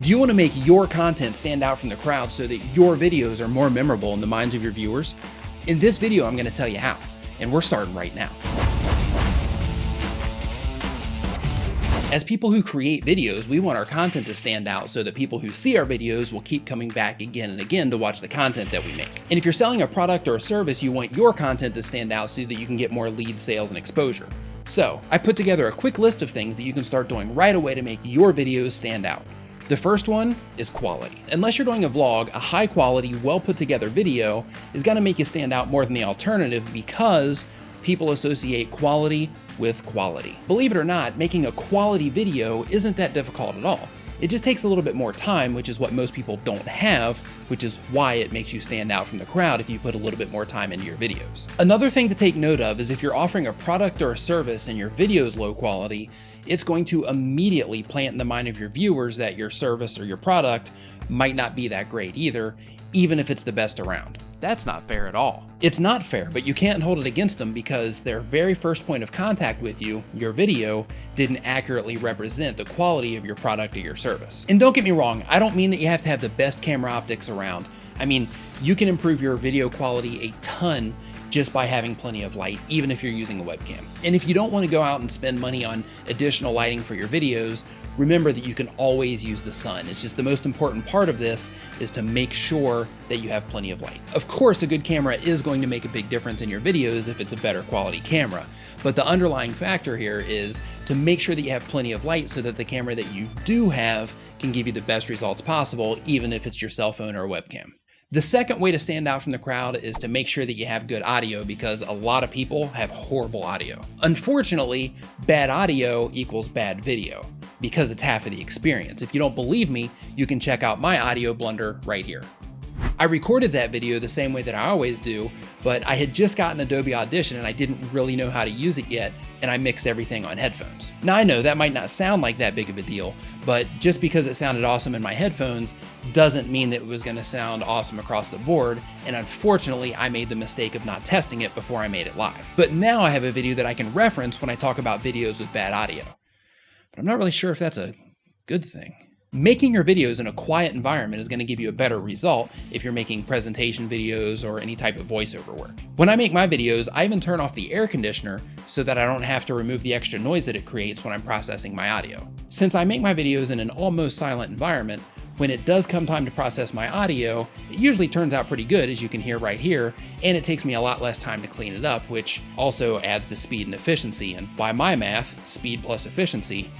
Do you want to make your content stand out from the crowd so that your videos are more memorable in the minds of your viewers? In this video, I'm going to tell you how, and we're starting right now. As people who create videos, we want our content to stand out so that people who see our videos will keep coming back again and again to watch the content that we make. And if you're selling a product or a service, you want your content to stand out so that you can get more lead sales and exposure. So I put together a quick list of things that you can start doing right away to make your videos stand out. The first one is quality. Unless you're doing a vlog, a high quality, well put together video is gonna make you stand out more than the alternative because people associate quality with quality. Believe it or not, making a quality video isn't that difficult at all. It just takes a little bit more time, which is what most people don't have, which is why it makes you stand out from the crowd if you put a little bit more time into your videos. Another thing to take note of is if you're offering a product or a service and your video is low quality, it's going to immediately plant in the mind of your viewers that your service or your product might not be that great either, even if it's the best around. That's not fair at all. It's not fair, but you can't hold it against them because their very first point of contact with you, your video, didn't accurately represent the quality of your product or your service. And don't get me wrong, I don't mean that you have to have the best camera optics around. I mean, you can improve your video quality a ton just by having plenty of light, even if you're using a webcam. And if you don't want to go out and spend money on additional lighting for your videos, remember that you can always use the sun. It's just the most important part of this is to make sure that you have plenty of light. Of course, a good camera is going to make a big difference in your videos if it's a better quality camera. But the underlying factor here is to make sure that you have plenty of light so that the camera that you do have can give you the best results possible, even if it's your cell phone or a webcam. The second way to stand out from the crowd is to make sure that you have good audio because a lot of people have horrible audio. Unfortunately, bad audio equals bad video because it's half of the experience. If you don't believe me, you can check out my audio blunder right here. I recorded that video the same way that I always do, but I had just gotten Adobe Audition and I didn't really know how to use it yet, and I mixed everything on headphones. Now I know that might not sound like that big of a deal, but just because it sounded awesome in my headphones doesn't mean that it was gonna sound awesome across the board, and unfortunately I made the mistake of not testing it before I made it live. But now I have a video that I can reference when I talk about videos with bad audio. But I'm not really sure if that's a good thing. Making your videos in a quiet environment is going to give you a better result if you're making presentation videos or any type of voiceover work. When I make my videos, I even turn off the air conditioner so that I don't have to remove the extra noise that it creates when I'm processing my audio. Since I make my videos in an almost silent environment, when it does come time to process my audio, it usually turns out pretty good, as you can hear right here, and it takes me a lot less time to clean it up, which also adds to speed and efficiency. And by my math, speed plus efficiency,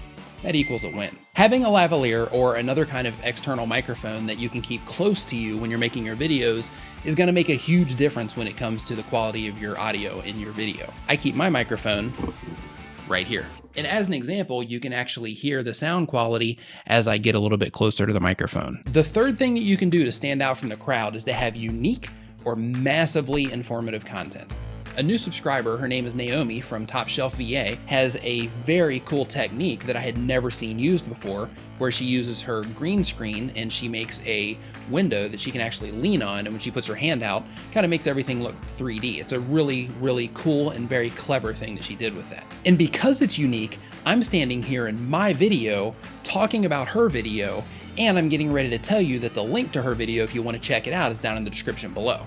that equals a win. Having a lavalier or another kind of external microphone that you can keep close to you when you're making your videos is gonna make a huge difference when it comes to the quality of your audio in your video. I keep my microphone right here. And as an example, you can actually hear the sound quality as I get a little bit closer to the microphone. The third thing that you can do to stand out from the crowd is to have unique or massively informative content. A new subscriber, her name is Naomi from Top Shelf VA, has a very cool technique that I had never seen used before, where she uses her green screen and she makes a window that she can actually lean on, and when she puts her hand out, kind of makes everything look 3D. It's a really, really cool and very clever thing that she did with that. And because it's unique, I'm standing here in my video talking about her video, and I'm getting ready to tell you that the link to her video, if you want to check it out, is down in the description below.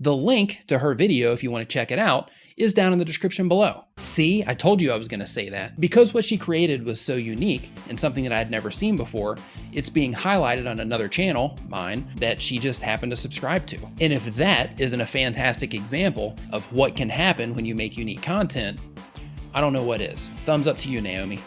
The link to her video, if you want to check it out, is down in the description below. See, I told you I was going to say that. Because what she created was so unique and something that I had never seen before, it's being highlighted on another channel, mine, that she just happened to subscribe to. And if that isn't a fantastic example of what can happen when you make unique content, I don't know what is. Thumbs up to you, Naomi.